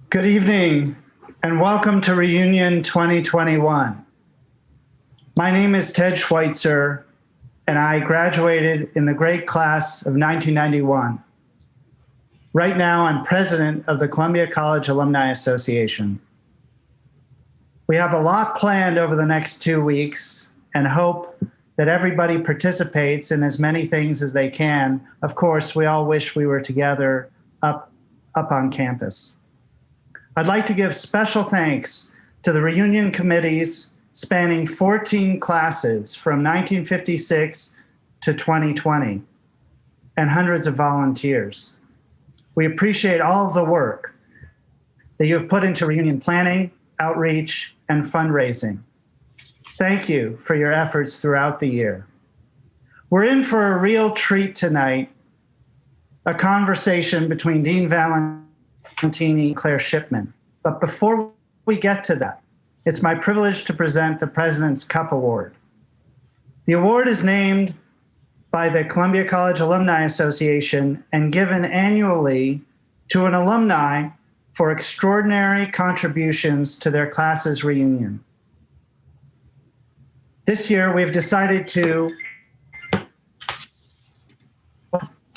Good evening and welcome to Reunion 2021. My name is Ted Schweitzer and I graduated in the great class of 1991. Right now I'm president of the Columbia College Alumni Association. We have a lot planned over the next 2 weeks and hope that everybody participates in as many things as they can. Of course, we all wish we were together up on campus. I'd like to give special thanks to the reunion committees spanning 14 classes from 1956 to 2020 and hundreds of volunteers. We appreciate all of the work that you have put into reunion planning, outreach, and fundraising. Thank you for your efforts throughout the year. We're in for a real treat tonight, a conversation between Dean Valentini and Claire Shipman. But before we get to that, it's my privilege to present the President's Cup Award. The award is named by the Columbia College Alumni Association and given annually to an alumni for extraordinary contributions to their class's reunion. This year, we've decided to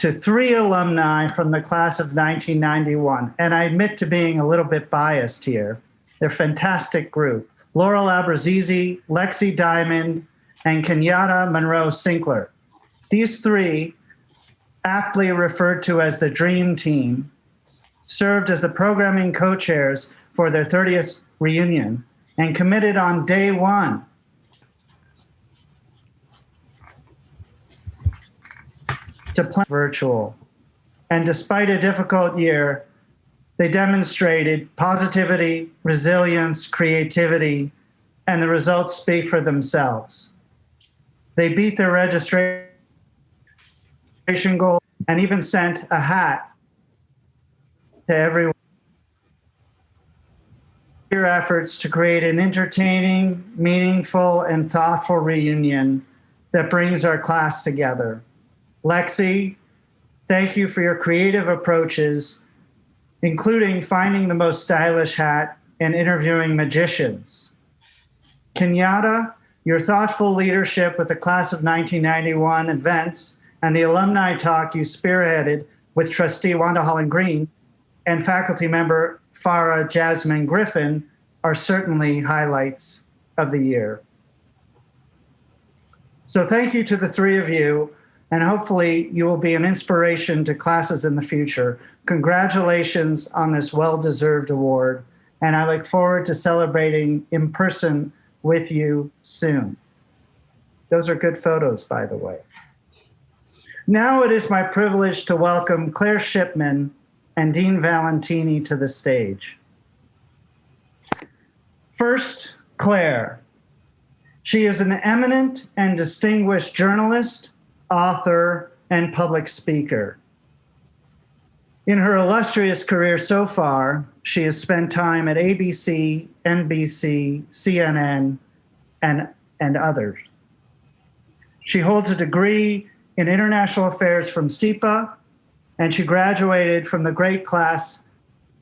3 alumni from the class of 1991. And I admit to being a little bit biased here. They're a fantastic group. Laurel Abrazizi, Lexi Diamond, and Kenyatta Monroe Sinkler. These 3, aptly referred to as the Dream Team, served as the programming co-chairs for their 30th reunion and committed on day 1 to plan virtual. And despite a difficult year, they demonstrated positivity, resilience, creativity, and the results speak for themselves. They beat their registration goal and even sent a hat to everyone. Your efforts to create an entertaining, meaningful, and thoughtful reunion that brings our class together. Lexi, thank you for your creative approaches, including finding the most stylish hat and interviewing magicians. Kenyatta, your thoughtful leadership with the class of 1991 events and the alumni talk you spearheaded with Trustee Wanda Holland Green and faculty member Farah Jasmine Griffin are certainly highlights of the year. So thank you to the 3 of you. And hopefully you will be an inspiration to classes in the future. Congratulations on this well-deserved award, and I look forward to celebrating in person with you soon. Those are good photos, by the way. Now it is my privilege to welcome Claire Shipman and Dean Valentini to the stage. First, Claire. She is an eminent and distinguished journalist, author, and public speaker. In her illustrious career so far, she has spent time at ABC, NBC, CNN, and others. She holds a degree in international affairs from SIPA, and she graduated from the great class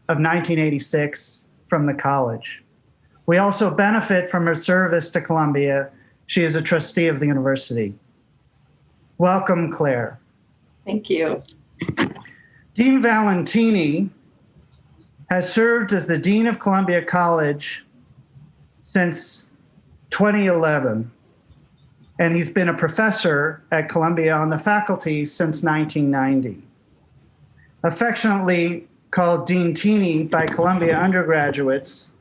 of 1986 from the college. We also benefit from her service to Columbia. She is a trustee of the university. Welcome, Claire. Thank you. Dean Valentini has served as the Dean of Columbia College since 2011, and he's been a professor at Columbia on the faculty since 1990. Affectionately called Dean Teeny by Columbia undergraduates,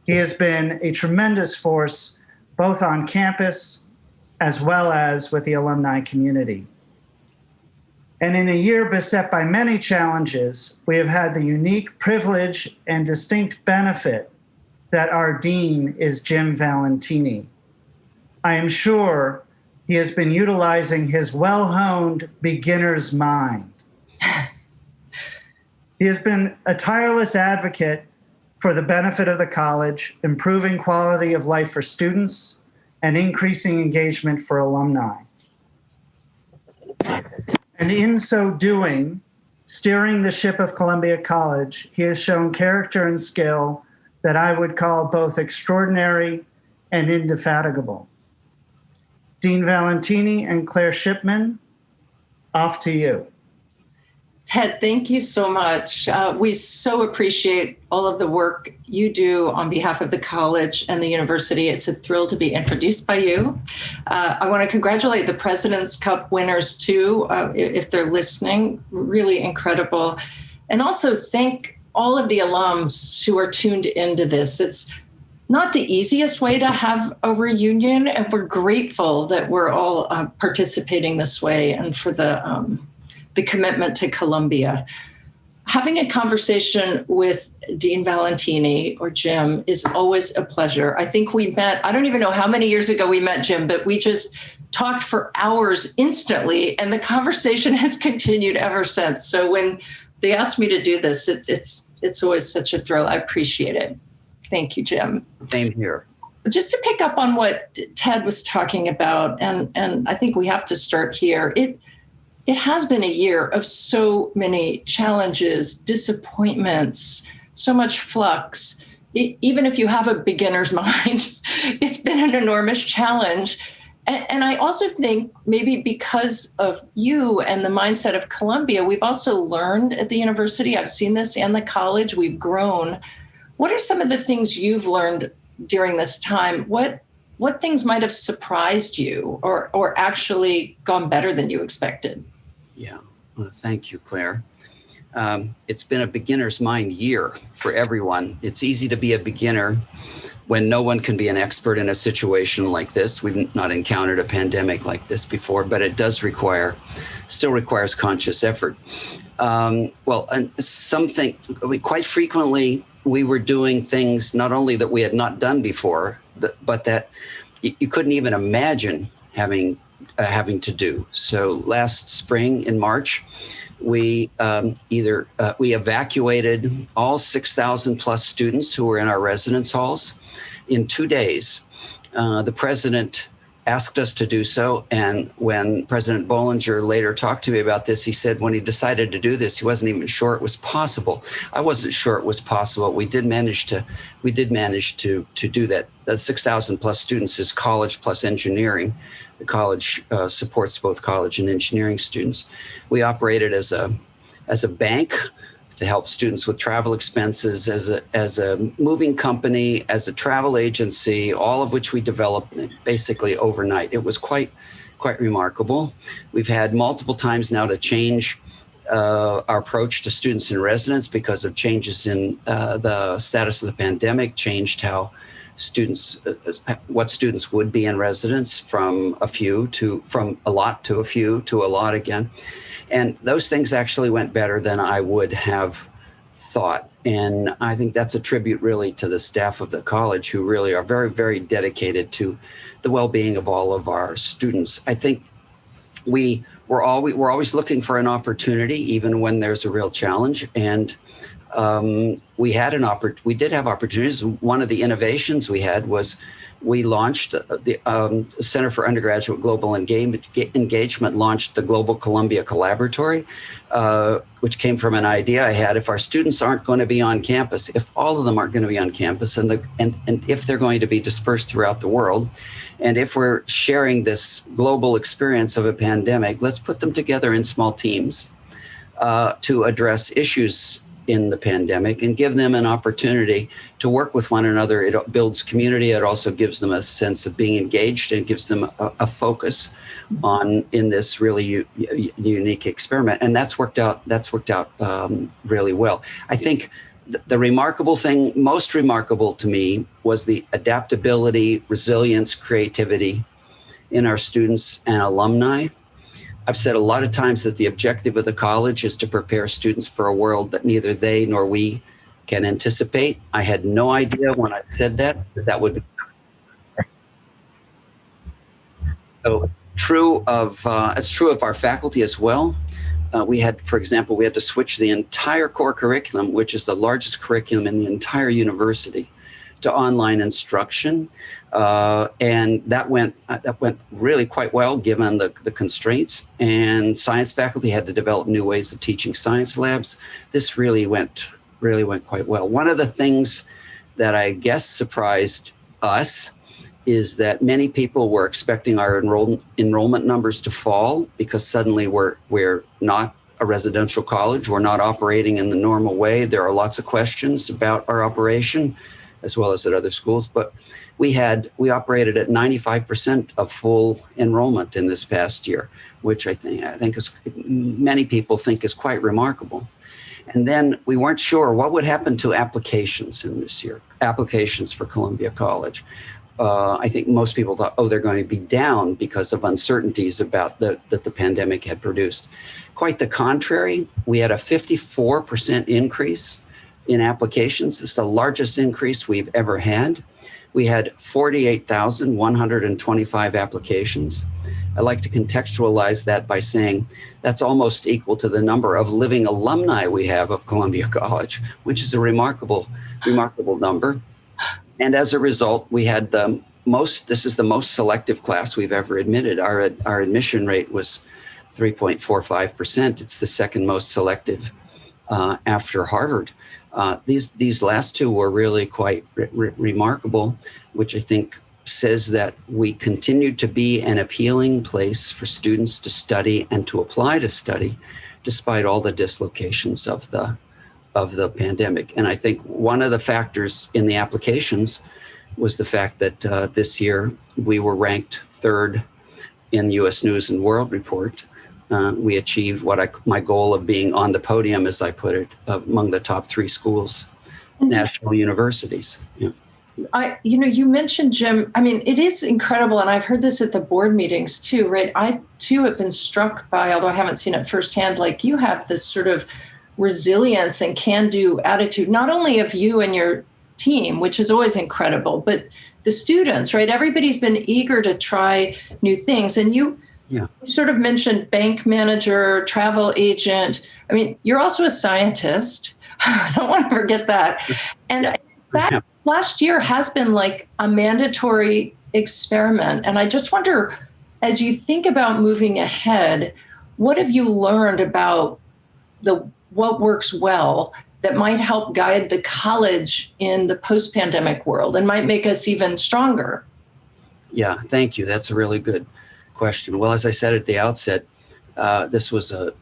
he has been a tremendous force both on campus as well as with the alumni community. And in a year beset by many challenges, we have had the unique privilege and distinct benefit that our dean is Jim Valentini. I am sure he has been utilizing his well-honed beginner's mind. He has been a tireless advocate for the benefit of the college, improving quality of life for students, and increasing engagement for alumni. And in so doing, Steering the ship of Columbia College, he has shown character and skill that I would call both extraordinary and indefatigable. Dean Valentini and Claire Shipman, off to you. Ted, thank you so much. We so appreciate all of the work you do on behalf of the college and the university. It's a thrill to be introduced by you. I want to congratulate the President's Cup winners too, if they're listening, really incredible. And also thank all of the alums who are tuned into this. It's not the easiest way to have a reunion, and we're grateful that we're all participating this way and for the commitment to Columbia. Having a conversation with Dean Valentini or Jim is always a pleasure. I think we met, I don't even know how many years ago we met, Jim, but we just talked for hours instantly, and the conversation has continued ever since. So when they asked me to do this, it's always such a thrill. I appreciate it. Thank you, Jim. Same here. Just to pick up on what Ted was talking about, and I think we have to start here. It has been a year of so many challenges, disappointments, so much flux. Even if you have a beginner's mind, it's been an enormous challenge. And I also think maybe because of you and the mindset of Columbia, we've also learned at the university, I've seen this, and the college, we've grown. What are some of the things you've learned during this time? What things might have surprised you or actually gone better than you expected? Yeah, well, thank you, Claire. It's been a beginner's mind year for everyone. It's easy to be a beginner when no one can be an expert in a situation like this. We've not encountered a pandemic like this before, but it does still requires conscious effort. And quite frequently, we were doing things not only that we had not done before, but that you couldn't even imagine having to do. So last spring in March, we evacuated all 6,000 plus students who were in our residence halls in 2 days. The president asked us to do so. And when President Bollinger later talked to me about this, he said when he decided to do this, he wasn't even sure it was possible. I wasn't sure it was possible. We did manage to do that. The 6,000 plus students is college plus engineering. The college supports both college and engineering students. We operated as a bank to help students with travel expenses, as a moving company, as a travel agency, all of which we developed basically overnight. It was quite remarkable. We've had multiple times now to change our approach to students in residence because of changes in the status of the pandemic, changed how what students would be in residence from a lot to a few to a lot again. And those things actually went better than I would have thought. And I think that's a tribute really to the staff of the college, who really are very, very dedicated to the well-being of all of our students. I think we're always looking for an opportunity, even when there's a real challenge. And we did have opportunities. One of the innovations we had was we launched the Center for Undergraduate Global Engagement launched the Global Columbia Collaboratory, which came from an idea I had. If our students aren't going to be on campus, if all of them aren't going to be on campus, and if they're going to be dispersed throughout the world, and if we're sharing this global experience of a pandemic, let's put them together in small teams to address issues in the pandemic and give them an opportunity to work with one another. It builds community. It also gives them a sense of being engaged and gives them a focus in this really unique experiment. And that's worked out really well. I think the remarkable thing, most remarkable to me, was the adaptability, resilience, creativity in our students and alumni. I've said a lot of times that the objective of the college is to prepare students for a world that neither they nor we can anticipate. I had no idea when I said that would be so true of. It's true of our faculty as well. For example, we had to switch the entire core curriculum, which is the largest curriculum in the entire university, to online instruction. And that went really quite well given the constraints. And science faculty had to develop new ways of teaching science labs. This really went quite well. One of the things that I guess surprised us is that many people were expecting our enrollment numbers to fall because suddenly we're not a residential college. We're not operating in the normal way. There are lots of questions about our operation, as well as at other schools. But we operated at 95% of full enrollment in this past year, which I think is, many people think is quite remarkable. And then we weren't sure what would happen to applications in this year, applications for Columbia College. I think most people thought, they're going to be down because of uncertainties about that the pandemic had produced. Quite the contrary, we had a 54% increase in applications. It's the largest increase we've ever had. We had 48,125 applications. I like to contextualize that by saying that's almost equal to the number of living alumni we have of Columbia College, which is a remarkable number. And as a result, we had this is the most selective class we've ever admitted. Our admission rate was 3.45%. It's the second most selective after Harvard. These last two were really quite remarkable, which I think says that we continue to be an appealing place for students to study and to apply to study, despite all the dislocations of the pandemic. And I think one of the factors in the applications was the fact that this year we were ranked third in the U.S. News and World Report. We achieved my goal of being on the podium, as I put it, among the top 3 schools, national universities. Yeah. You mentioned, Jim, I mean, it is incredible. And I've heard this at the board meetings too, right? I too have been struck by, although I haven't seen it firsthand, like you have this sort of resilience and can-do attitude, not only of you and your team, which is always incredible, but the students, right? Everybody's been eager to try new things. And you sort of mentioned bank manager, travel agent. I mean, you're also a scientist. I don't want to forget that. And that last year has been like a mandatory experiment. And I just wonder, as you think about moving ahead, what have you learned about what works well that might help guide the college in the post-pandemic world and might make us even stronger? Yeah, thank you. That's a really good question. Well, as I said at the outset, this was a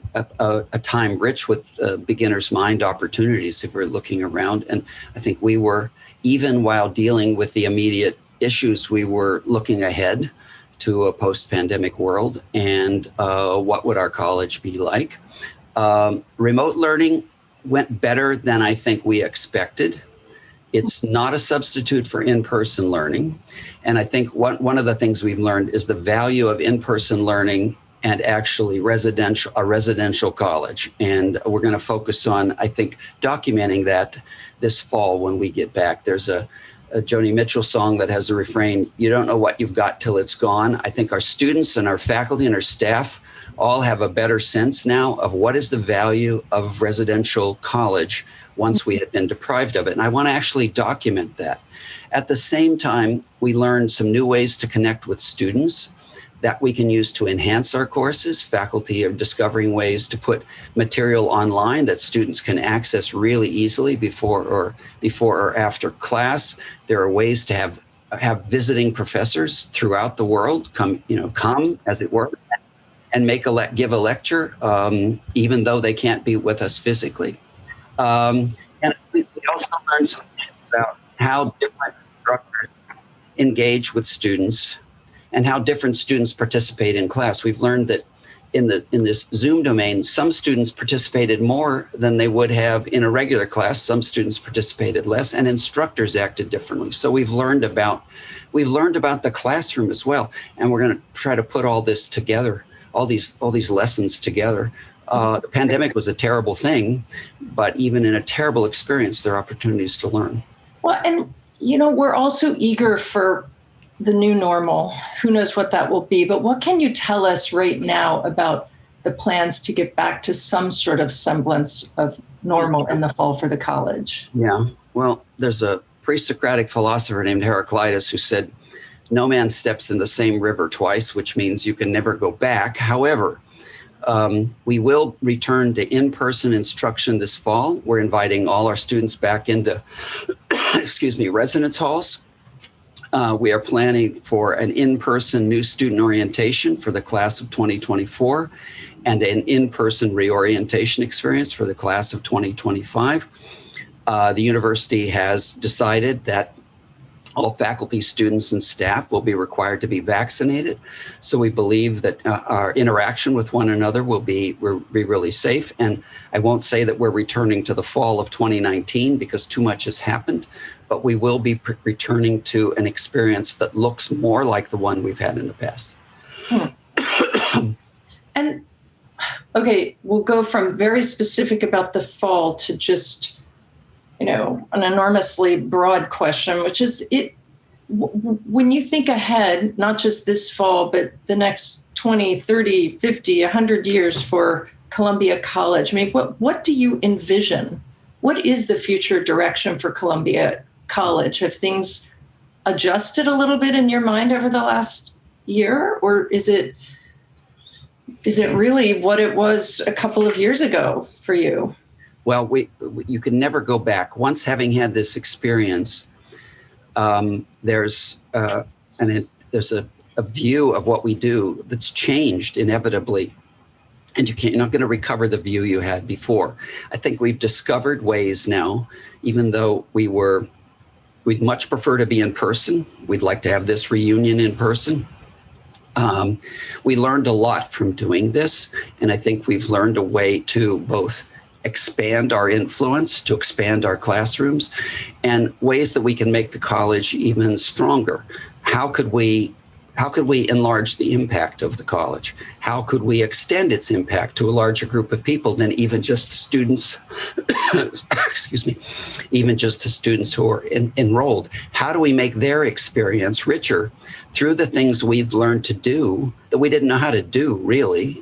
time rich with beginner's mind opportunities if we're looking around. And I think we were, even while dealing with the immediate issues, we were looking ahead to a post-pandemic world and what would our college be like. Remote learning went better than I think we expected. It's not a substitute for in-person learning. And I think one of the things we've learned is the value of in-person learning and actually a residential college. And we're going to focus on, I think, documenting that this fall when we get back. There's a Joni Mitchell song that has a refrain, "You don't know what you've got till it's gone." I think our students and our faculty and our staff all have a better sense now of what is the value of residential college once we had been deprived of it. And I want to actually document that. At the same time, we learned some new ways to connect with students that we can use to enhance our courses. Faculty are discovering ways to put material online that students can access really easily before or after class. There are ways to have visiting professors throughout the world come as it were, and give a lecture, even though they can't be with us physically. And we also learned some things about how different instructors engage with students and how different students participate in class. We've learned that in this Zoom domain, some students participated more than they would have in a regular class. Some students participated less, and instructors acted differently. So we've learned about the classroom as well, and we're going to try to put all this together, all these lessons together. The pandemic was a terrible thing, but even in a terrible experience, there are opportunities to learn. Well, and we're also eager for the new normal. Who knows what that will be? But what can you tell us right now about the plans to get back to some sort of semblance of normal in the fall for the college? Yeah, well, there's a pre-Socratic philosopher named Heraclitus who said, no man steps in the same river twice, which means you can never go back. However, we will return to in-person instruction this fall. We're inviting all our students back into, residence halls. We are planning for an in-person new student orientation for the class of 2024 and an in-person reorientation experience for the class of 2025. The university has decided that all faculty, students, and staff will be required to be vaccinated. So we believe that our interaction with one another will be really safe. And I won't say that we're returning to the fall of 2019 because too much has happened, but we will be returning to an experience that looks more like the one we've had in the past. And okay, we'll go from very specific about the fall to just, an enormously broad question, which is when you think ahead, not just this fall, but the next 20, 30, 50, 100 years for Columbia College, I mean, what do you envision? What is the future direction for Columbia College? Have things adjusted a little bit in your mind over the last year, or is it really what it was a couple of years ago for you? Well, you can never go back. Once having had this experience, there's a view of what we do that's changed inevitably, and you're not going to recover the view you had before. I think we've discovered ways now, even though we'd much prefer to be in person. We'd like to have this reunion in person. We learned a lot from doing this, and I think we've learned a way to both expand our influence, to expand our classrooms, and ways that we can make the college even stronger. How could we enlarge the impact of the college? How could we extend its impact to a larger group of people than even just the students, even just the students who are enrolled? How do we make their experience richer through the things we've learned to do that we didn't know how to do really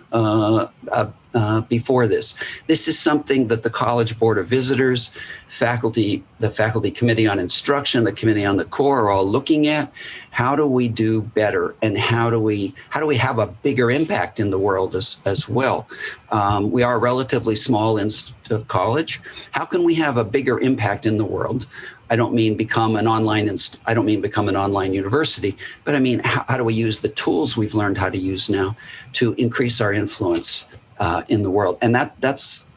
before this? This is something that the College Board of Visitors, the Faculty Committee on Instruction, the Committee on the Core are all looking at. How do we do better, and how do we have a bigger impact in the world as well? We are a relatively small college. How can we have a bigger impact in the world? I don't mean become an online university, but I mean how do we use the tools we've learned how to use now to increase our influence in the world? And that's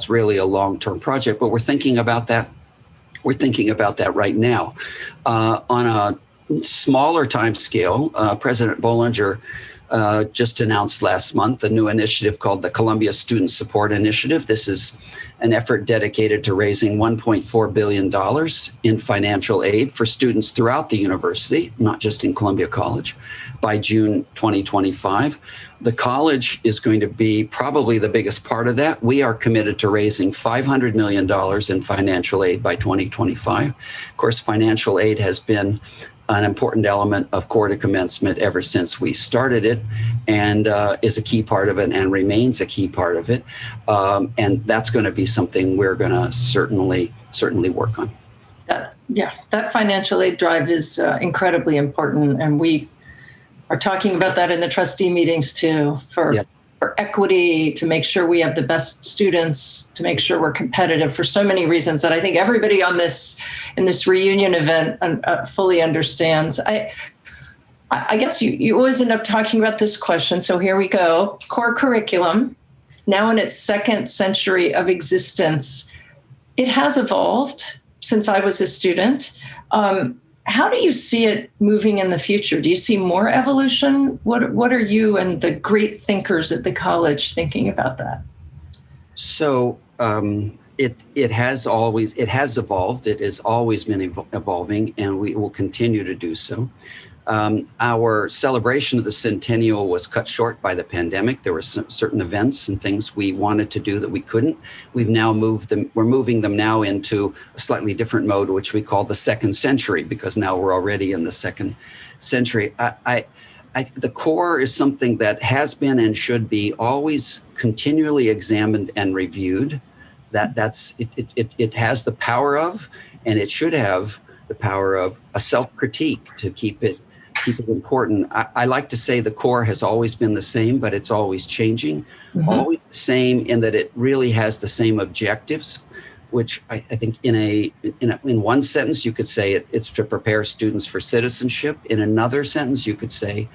really a long-term project, but we're thinking about that. We're thinking about that right now. On a smaller time scale, President Bollinger just announced last month a new initiative called the Columbia Student Support Initiative. This is an effort dedicated to raising $1.4 billion in financial aid for students throughout the university, not just in Columbia College, by June 2025. The college is going to be probably the biggest part of that. We are committed to raising $500 million in financial aid by 2025. Of course, financial aid has been an important element of core to commencement ever since we started it, and is a key part of it and remains a key part of it. And that's going to be something we're going to certainly work on. That financial aid drive is incredibly important, and we are talking about that in the trustee meetings too, for equity, to make sure we have the best students, to make sure we're competitive for so many reasons that I think everybody in this reunion event fully understands. I guess you always end up talking about this question, so here we go. Core curriculum, now in its second century of existence, it has evolved since I was a student. How do you see it moving in the future? Do you see more evolution? What are you and the great thinkers at the college thinking about that? So it has evolved. It has always been evolving, and we will continue to do so. Our celebration of the centennial was cut short by the pandemic. There were certain events and things we wanted to do that we couldn't. We're moving them now into a slightly different mode, which we call the second century, because now we're already in the second century. The core is something that has been and should be always continually examined and reviewed. It has the power of and it should have the power of a self-critique to keep it important. I like to say the core has always been the same, but it's always changing. Always the same in that it really has the same objectives, which I think in one sentence you could say it's to prepare students for citizenship. In another sentence you could say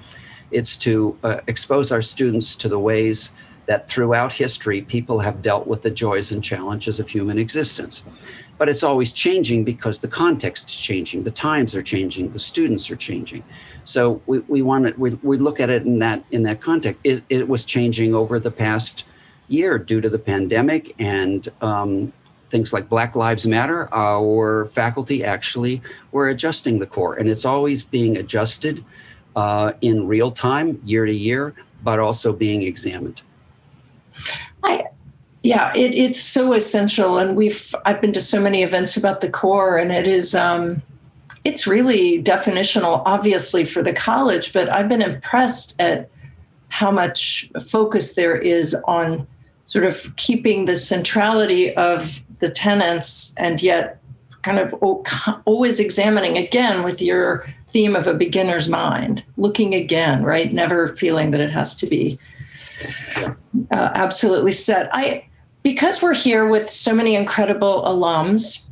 it's to expose our students to the ways that throughout history people have dealt with the joys and challenges of human existence. But it's always changing because the context is changing, the times are changing, the students are changing. So we look at it in that context. It was changing over the past year due to the pandemic and things like Black Lives Matter. Our faculty actually were adjusting the core, and it's always being adjusted in real time, year to year, but also being examined. Yeah, it's so essential, and I've been to so many events about the core, and it is it's really definitional, obviously, for the college. But I've been impressed at how much focus there is on sort of keeping the centrality of the tenets, and yet kind of always examining again with your theme of a beginner's mind, looking again, right? Never feeling that it has to be absolutely set. Because we're here with so many incredible alums,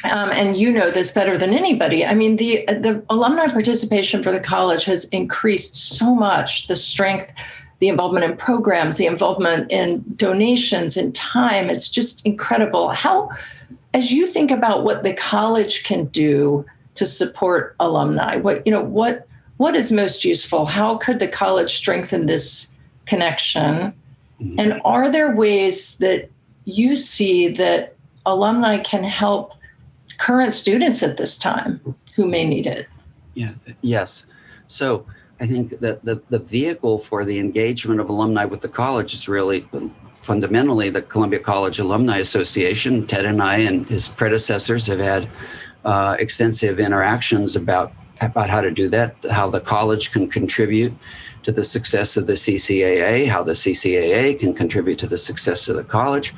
and you know this better than anybody. I mean, the alumni participation for the college has increased so much. The strength, the involvement in programs, the involvement in donations, in time. It's just incredible. How, as you think about what the college can do to support alumni, what is most useful? How could the college strengthen this connection? And are there ways that you see that alumni can help current students at this time who may need it? Yes. So I think that the vehicle for the engagement of alumni with the college is really fundamentally the Columbia College Alumni Association. Ted and I and his predecessors have had extensive interactions about how to do that, how the college can contribute to the success of the CCAA, how the CCAA can contribute to the success of the college,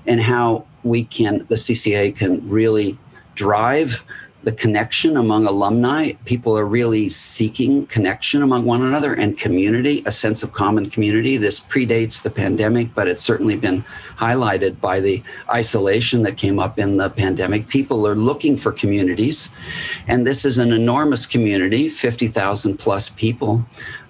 and how the CCAA can really drive the connection among alumni. People are really seeking connection among one another and community, a sense of common community. This predates the pandemic, but it's certainly been highlighted by the isolation that came up in the pandemic. People are looking for communities, and this is an enormous community, 50,000 plus people,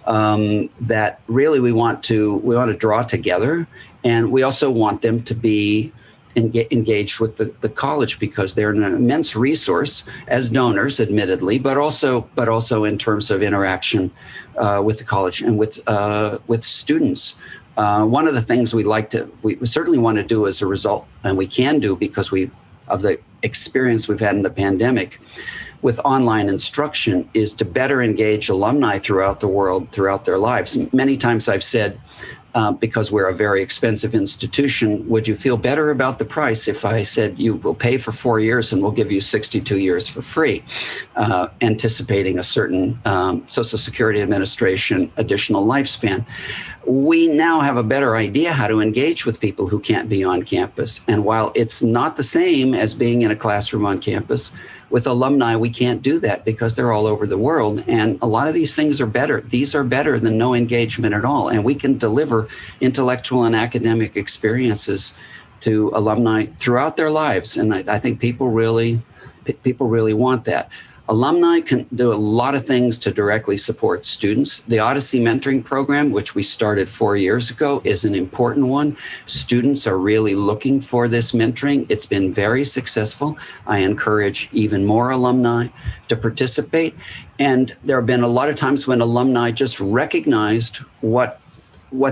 that really we want to draw together, and we also want them to be engaged with the college because they're an immense resource as donors, admittedly, but also in terms of interaction with the college and with students. One of the things we certainly want to do as a result, and we can do because of the experience we've had in the pandemic with online instruction, is to better engage alumni throughout the world, throughout their lives. Many times I've said, because we're a very expensive institution, would you feel better about the price if I said you will pay for 4 years and we'll give you 62 years for free, anticipating a certain Social Security Administration additional lifespan? We now have a better idea how to engage with people who can't be on campus. And while it's not the same as being in a classroom on campus, with alumni, we can't do that because they're all over the world. And a lot of these things are better. These are better than no engagement at all. And we can deliver intellectual and academic experiences to alumni throughout their lives. And I think people really want that. Alumni can do a lot of things to directly support students. The Odyssey Mentoring Program, which we started 4 years ago, is an important one. Students are really looking for this mentoring. It's been very successful. I encourage even more alumni to participate. And there have been a lot of times when alumni just recognized what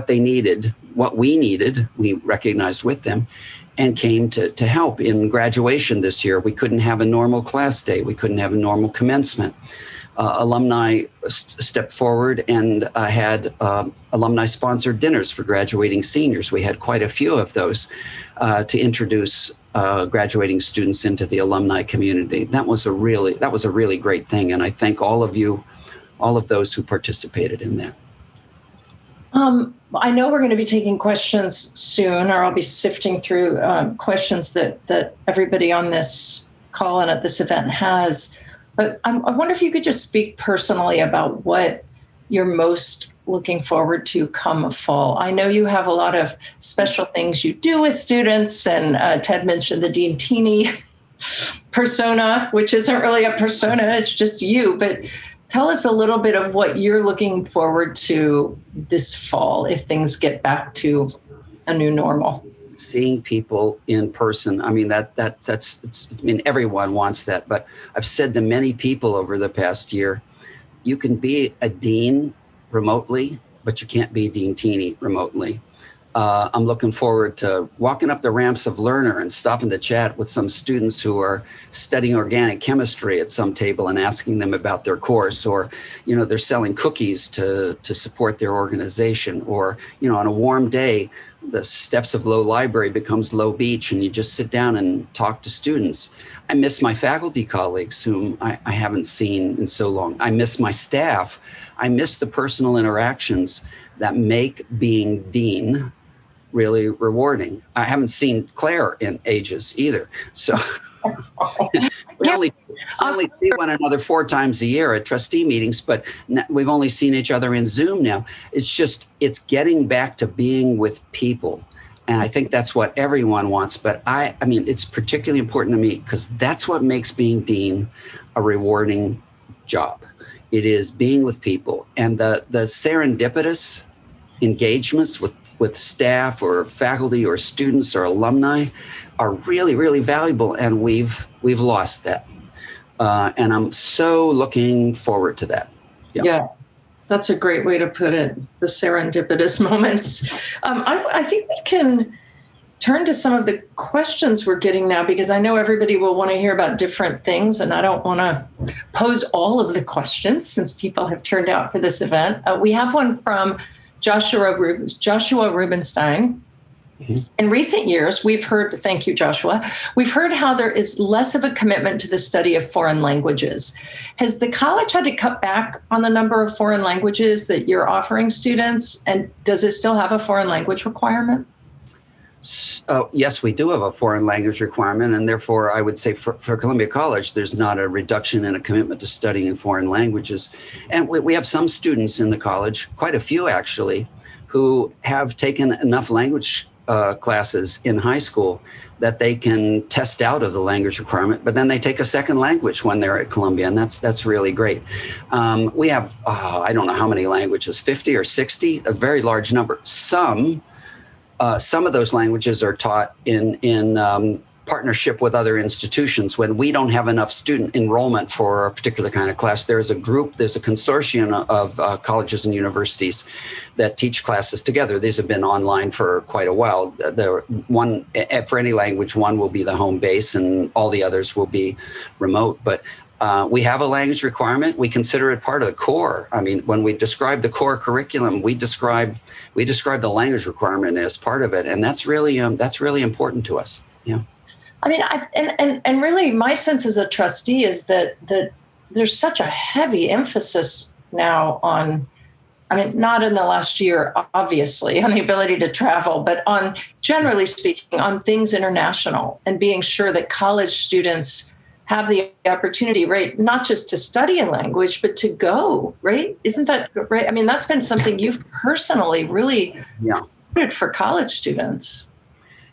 they needed, what we needed, we recognized with them, and came to help. In graduation this year, we couldn't have a normal class day. We couldn't have a normal commencement. Alumni stepped forward and had alumni-sponsored dinners for graduating seniors. We had quite a few of those to introduce graduating students into the alumni community. That was a really great thing, and I thank all of you, all of those who participated in that. I know we're going to be taking questions soon, or I'll be sifting through questions that everybody on this call-in at this event has. But I wonder if you could just speak personally about what you're most looking forward to come fall. I know you have a lot of special things you do with students, and Ted mentioned the Dean Teeny persona, which isn't really a persona, it's just you. But tell us a little bit of what you're looking forward to this fall if things get back to a new normal. Seeing people in person. I mean, everyone wants that, but I've said to many people over the past year, you can be a dean remotely, but you can't be Dean Teeny remotely. I'm looking forward to walking up the ramps of Learner and stopping to chat with some students who are studying organic chemistry at some table and asking them about their course, or, they're selling cookies to support their organization, or, on a warm day, the steps of Low Library becomes Low Beach and you just sit down and talk to students. I miss my faculty colleagues whom I haven't seen in so long. I miss my staff. I miss the personal interactions that make being dean really rewarding. I haven't seen Claire in ages either. So we only see one another 4 times a year at trustee meetings, but we've only seen each other in Zoom now. It's getting back to being with people. And I think that's what everyone wants. But I mean, it's particularly important to me because that's what makes being dean a rewarding job. It is being with people, and the serendipitous engagements with staff or faculty or students or alumni are really, really valuable, and we've lost that. And I'm so looking forward to that. Yeah, that's a great way to put it, the serendipitous moments. I think we can turn to some of the questions we're getting now, because I know everybody will want to hear about different things, and I don't want to pose all of the questions since people have turned out for this event. We have one from Joshua Rubenstein. Mm-hmm. In recent years, thank you, Joshua, we've heard how there is less of a commitment to the study of foreign languages. Has the college had to cut back on the number of foreign languages that you're offering students? And does it still have a foreign language requirement? Yes, we do have a foreign language requirement, and therefore I would say for Columbia College, there's not a reduction in a commitment to studying foreign languages. And we have some students in the college, quite a few actually, who have taken enough language classes in high school that they can test out of the language requirement, but then they take a second language when they're at Columbia, and that's really great. We have, I don't know how many languages, 50 or 60, a very large number. Some of those languages are taught in partnership with other institutions. When we don't have enough student enrollment for a particular kind of class, there's a consortium of colleges and universities that teach classes together. These have been online for quite a while. For any language, one will be the home base and all the others will be remote. But we have a language requirement. We consider it part of the core. I mean, when we describe the core curriculum, we describe the language requirement as part of it, and that's really important to us. Yeah. I mean, and really, my sense as a trustee is that there's such a heavy emphasis now on, I mean, not in the last year, obviously, on the ability to travel, but on, generally speaking, on things international, and being sure that college students have the opportunity, right, not just to study a language, but to go, right? Isn't that right? I mean, that's been something you've personally really put for college students.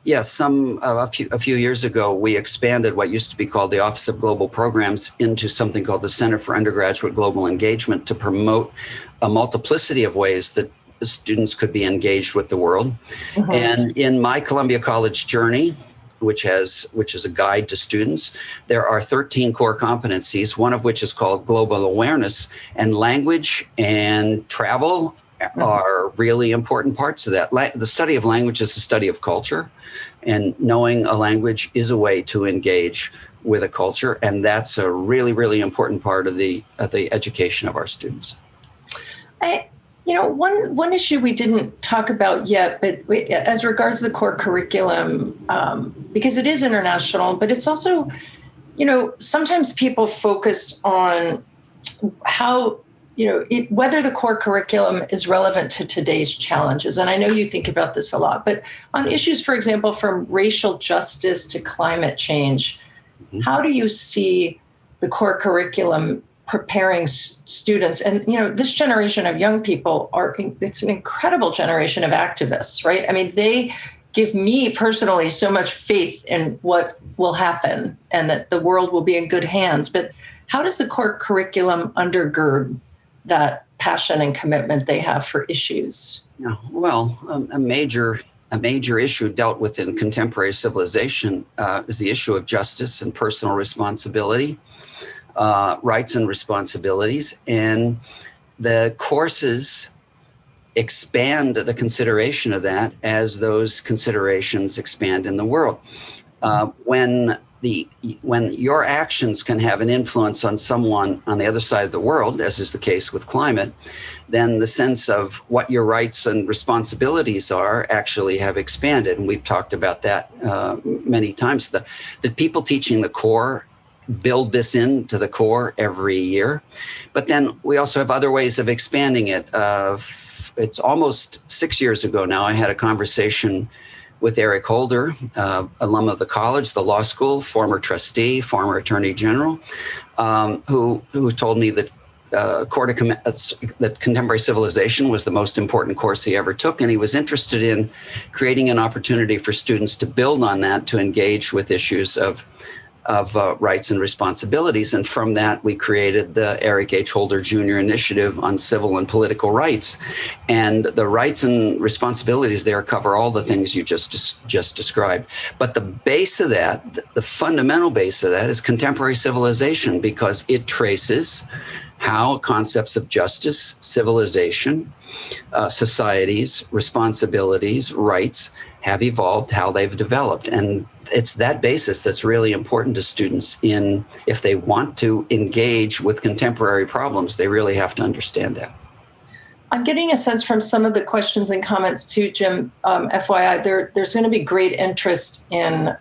Yes, a few years ago, we expanded what used to be called the Office of Global Programs into something called the Center for Undergraduate Global Engagement to promote a multiplicity of ways that the students could be engaged with the world. Mm-hmm. And in my Columbia College journey, which is a guide to students, there are 13 core competencies, one of which is called global awareness, and language and travel are really important parts of that. The study of language is the study of culture, and knowing a language is a way to engage with a culture, and that's a really, really important part of the education of our students. One issue we didn't talk about yet, but as regards to the core curriculum, because it is international, but it's also, sometimes people focus on how, whether the core curriculum is relevant to today's challenges. And I know you think about this a lot, but on issues, for example, from racial justice to climate change, How do you see the core curriculum preparing students? And, this generation of young people it's an incredible generation of activists, right? I mean, they give me personally so much faith in what will happen and that the world will be in good hands. But how does the core curriculum undergird that passion and commitment they have for issues? Yeah, well, a major issue dealt with in contemporary civilization is the issue of justice and personal responsibility, rights and responsibilities. And the courses expand the consideration of that as those considerations expand in the world. When your actions can have an influence on someone on the other side of the world, as is the case with climate, then the sense of what your rights and responsibilities are actually have expanded. And we've talked about that many times. The people teaching the core build this into the core every year. But then we also have other ways of expanding it. It's almost 6 years ago now, I had a conversation with Eric Holder, alum of the college, the law school, former trustee, former attorney general, who told me that that contemporary civilization was the most important course he ever took, and he was interested in creating an opportunity for students to build on that, to engage with issues of rights and responsibilities. And from that, we created the Eric H. Holder Jr. Initiative on Civil and Political Rights. And the rights and responsibilities there cover all the things you just described. But the base of that, the fundamental base of that, is contemporary civilization, because it traces how concepts of justice, civilization, societies, responsibilities, rights have evolved, how they've developed. And it's that basis that's really important to students if they want to engage with contemporary problems. They really have to understand that. I'm getting a sense from some of the questions and comments too, Jim, FYI, there's going to be great interest in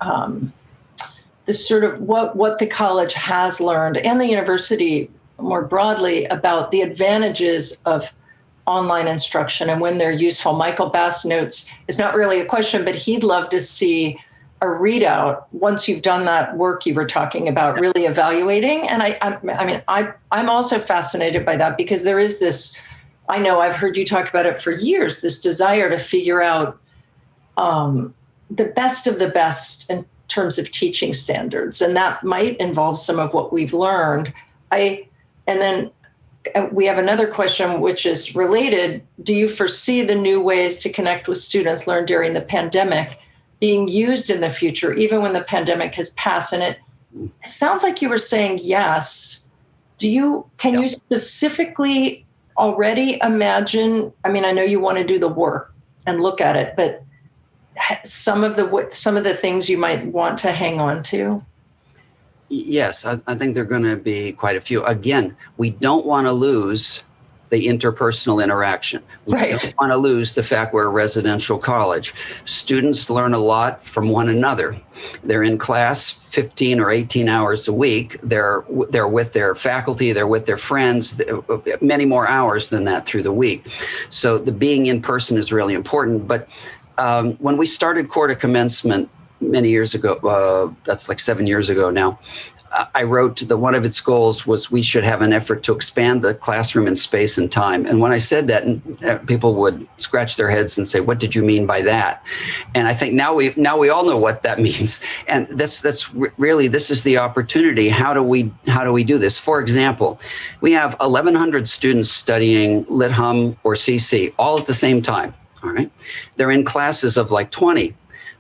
this sort of what the college has learned, and the university more broadly, about the advantages of online instruction and when they're useful. Michael Bass notes, it's not really a question, but he'd love to see a readout once you've done that work you were talking about, really evaluating. And I'm also fascinated by that, because there is this, I know I've heard you talk about it for years, this desire to figure out the best of the best in terms of teaching standards. And that might involve some of what we've learned. And then we have another question, which is related. Do you foresee the new ways to connect with students learned during the pandemic being used in the future, even when the pandemic has passed? And it sounds like you were saying yes. Can you specifically already imagine? I mean, I know you want to do the work and look at it, but some of the things you might want to hang on to? Yes, I think there are going to be quite a few. Again, we don't want to lose the interpersonal interaction. We don't want to lose the fact we're a residential college. Students learn a lot from one another. They're in class 15 or 18 hours a week. They're with their faculty, they're with their friends, many more hours than that through the week. So the being in person is really important. But when we started Core to Commencement many years ago, that's like 7 years ago now, I wrote that one of its goals was we should have an effort to expand the classroom in space and time. And when I said that, people would scratch their heads and say, "What did you mean by that?" And I think now we all know what that means. And that's really, this is the opportunity. How do we do this? For example, we have 1,100 students studying Lit Hum or CC all at the same time. All right, they're in classes of like 20,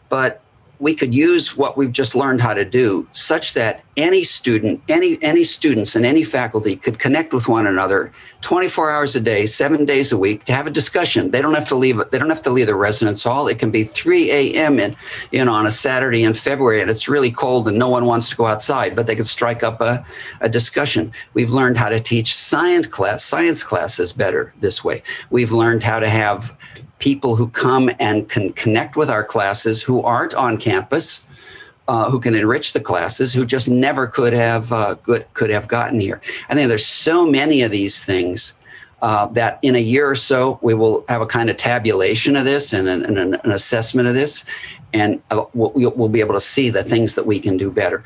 but we could use what we've just learned how to do such that any student, any students and any faculty could connect with one another 24 hours a day, 7 days a week, to have a discussion. They don't have to leave the residence hall. It can be 3 a.m. on a Saturday in February, and it's really cold and no one wants to go outside, but they could strike up a discussion. We've learned how to teach science classes better this way. We've learned how to have people who come and can connect with our classes who aren't on campus, who can enrich the classes, who just never could have gotten here. I think there's so many of these things that in a year or so, we will have a kind of tabulation of this and an assessment of this, and we'll be able to see the things that we can do better.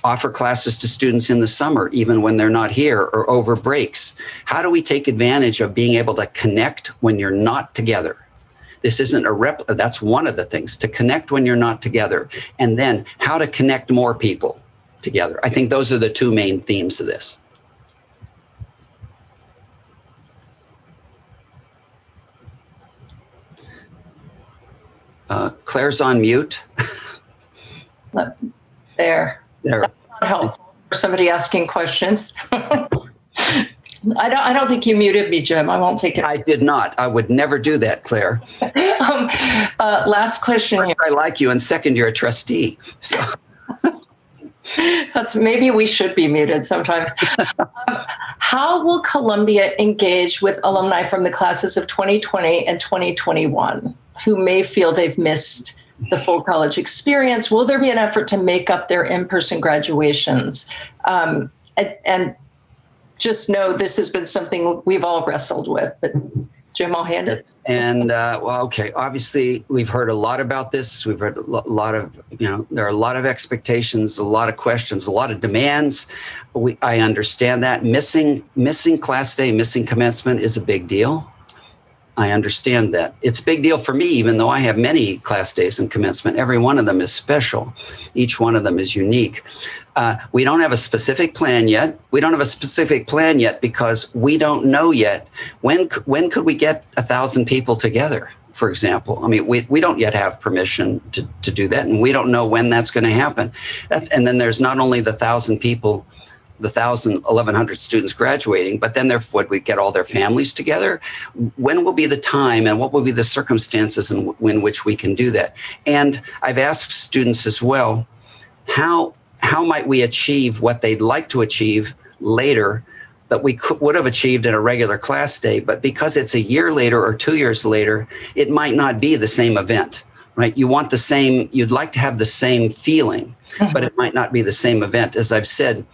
offer classes to students in the summer, even when they're not here, or over breaks? How do we take advantage of being able to connect when you're not together? This isn't that's one of the things, to connect when you're not together. And then how to connect more people together. I think those are the two main themes of this. Claire's on mute. There. There. That's not helpful for somebody asking questions. I don't think you muted me, Jim. I won't take it. I did not. I would never do that, Claire. Last question here. I like you, and second, you're a trustee. So. Maybe we should be muted sometimes. How will Columbia engage with alumni from the classes of 2020 and 2021 who may feel they've missed the full college experience? Will there be an effort to make up their in-person graduations? And just know this has been something we've all wrestled with, but Jim, I'll hand it. And well, okay. Obviously, we've heard a lot about this. We've heard a lot of, there are a lot of expectations, a lot of questions, a lot of demands. I understand that missing class day, missing commencement is a big deal. I understand that. It's a big deal for me, even though I have many class days and commencement. Every one of them is special. Each one of them is unique. We don't have a specific plan yet. We don't have a specific plan yet because we don't know yet when could we get 1,000 people together, for example. I mean, we don't yet have permission to do that, and we don't know when that's going to happen. And then there's not only the 1,000 people, the 1,100 students graduating, but then would we get all their families together? When will be the time and what will be the circumstances in which we can do that? And I've asked students as well, how might we achieve what they'd like to achieve later that we would have achieved in a regular class day, but because it's a year later or 2 years later, it might not be the same event, right? You'd like to have the same feeling, but it might not be the same event. As I've said,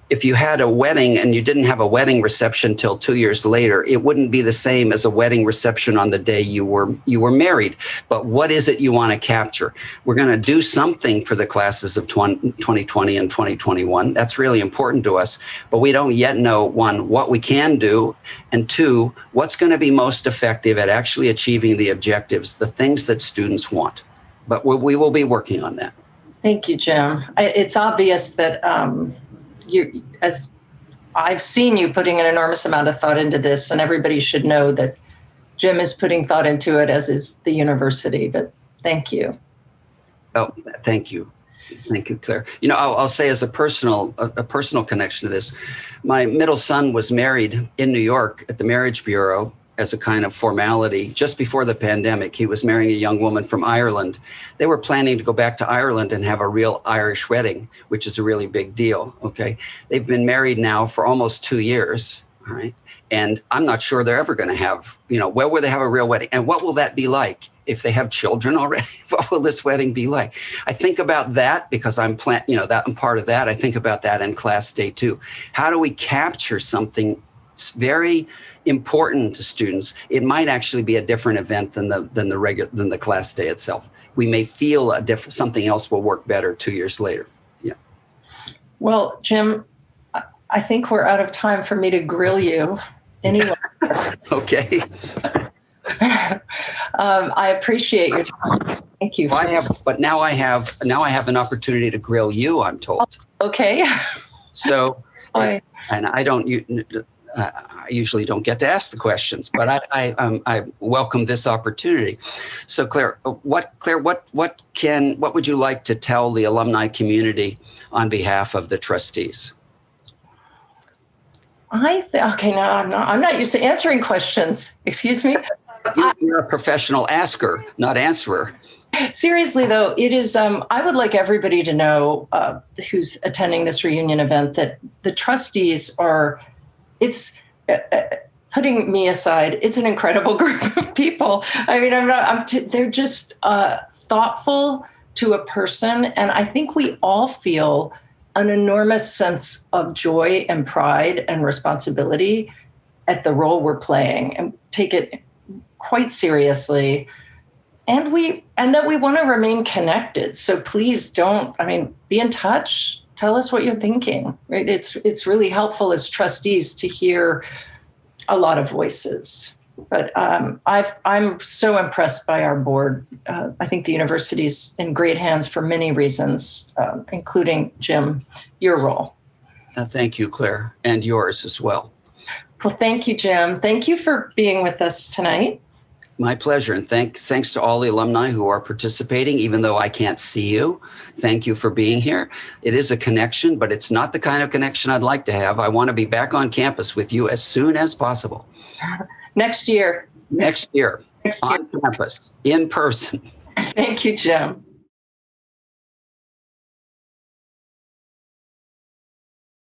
if you had a wedding and you didn't have a wedding reception till 2 years later, it wouldn't be the same as a wedding reception on the day you were married. But what is it you want to capture? We're going to do something for the classes of 2020 and 2021. That's really important to us. But we don't yet know, one, what we can do, and two, what's going to be most effective at actually achieving the objectives, the things that students want. But we will be working on that. Thank you, Jim. It's obvious that as I've seen you putting an enormous amount of thought into this, and everybody should know that Jim is putting thought into it, as is the university. But thank you. Oh, thank you. Thank you, Claire. I'll say as a personal connection to this, my middle son was married in New York at the Marriage Bureau as a kind of formality just before the pandemic. He was marrying a young woman from Ireland. They were planning to go back to Ireland and have a real Irish wedding, which is a really big deal. Okay. They've been married now for almost 2 years. All right. And I'm not sure they're ever going to have, where will they have a real wedding? And what will that be like? If they have children already, what will this wedding be like? I think about that because I'm part of that. I think about that in class day too. How do we capture something very important to students? It might actually be a different event than the class day itself. We may feel something else will work better 2 years later. Yeah. Well, Jim, I think we're out of time for me to grill you anyway. Okay. I appreciate your time. Thank you. But now I have an opportunity to grill you, I'm told. Okay. So, and I usually don't get to ask the questions, but I welcome this opportunity. So, Claire, what would you like to tell the alumni community on behalf of the trustees? Now I'm not used to answering questions. Excuse me. You're a professional asker, not answerer. Seriously, though, it is. I would like everybody to know who's attending this reunion event that the trustees are. It's putting me aside. It's an incredible group of people. I mean, they're just thoughtful to a person, and I think we all feel an enormous sense of joy and pride and responsibility at the role we're playing, and take it quite seriously. and that we want to remain connected. So please don't, be in touch. Tell us what you're thinking, right? It's really helpful as trustees to hear a lot of voices. But I'm so impressed by our board. I think the university's in great hands for many reasons, including, Jim, your role. Thank you, Claire, and yours as well. Well, thank you, Jim. Thank you for being with us tonight. My pleasure. And thanks to all the alumni who are participating, even though I can't see you. Thank you for being here. It is a connection, but it's not the kind of connection I'd like to have. I want to be back on campus with you as soon as possible. Next year. Next year. On campus, in person. Thank you, Jim.